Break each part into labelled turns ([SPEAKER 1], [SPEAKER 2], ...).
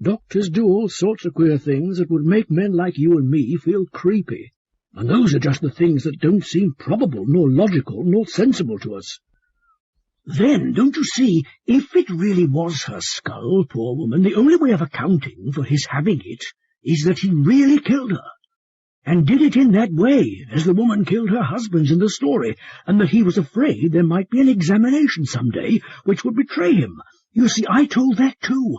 [SPEAKER 1] Doctors do all sorts of queer things that would make men like you and me feel creepy, and those are just the things that don't seem probable, nor logical, nor sensible to us. Then, don't you see, if it really was her skull, poor woman, the only way of accounting for his having it is that he really killed her, and did it in that way, as the woman killed her husband in the story, and that he was afraid there might be an examination some day which would betray him. You see, I told that too,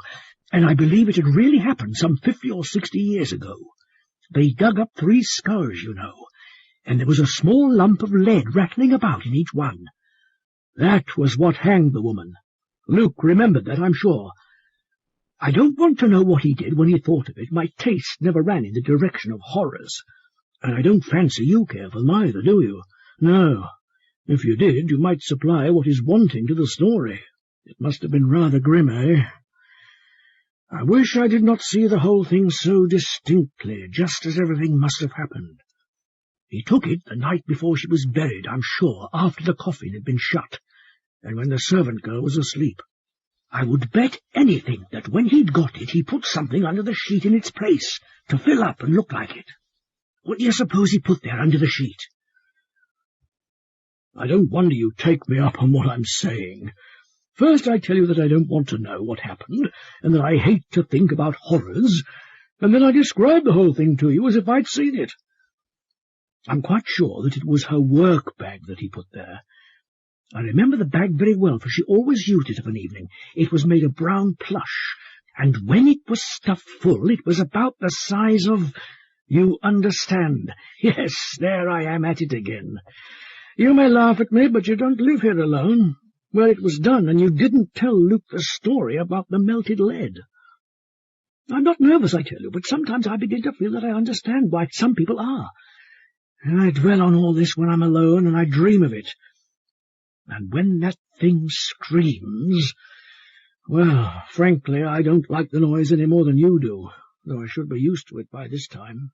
[SPEAKER 1] and I believe it had really happened some 50 or 60 years ago. They dug up 3 skulls, you know, and there was a small lump of lead rattling about in each one. That was what hanged the woman. Luke remembered that, I'm sure. I don't want to know what he did when he thought of it. My taste never ran in the direction of horrors, and I don't fancy you care for them either, do you? No. If you did, you might supply what is wanting to the story. It must have been rather grim, eh? I wish I did not see the whole thing so distinctly, just as everything must have happened. He took it the night before she was buried, I'm sure, after the coffin had been shut, and when the servant girl was asleep. I would bet anything that when he'd got it, he put something under the sheet in its place, to fill up and look like it. What do you suppose he put there under the sheet? I don't wonder you take me up on what I'm saying. First I tell you that I don't want to know what happened, and that I hate to think about horrors, and then I describe the whole thing to you as if I'd seen it. I'm quite sure that it was her work bag that he put there. I remember the bag very well, for she always used it of an evening. It was made of brown plush, and when it was stuffed full, it was about the size of— You understand. Yes, there I am at it again. You may laugh at me, but you don't live here alone. Well, it was done, and you didn't tell Luke the story about the melted lead. I'm not nervous, I tell you, but sometimes I begin to feel that I understand why some people are. And I dwell on all this when I'm alone, and I dream of it. And when that thing screams— Well, frankly, I don't like the noise any more than you do, though I should be used to it by this time.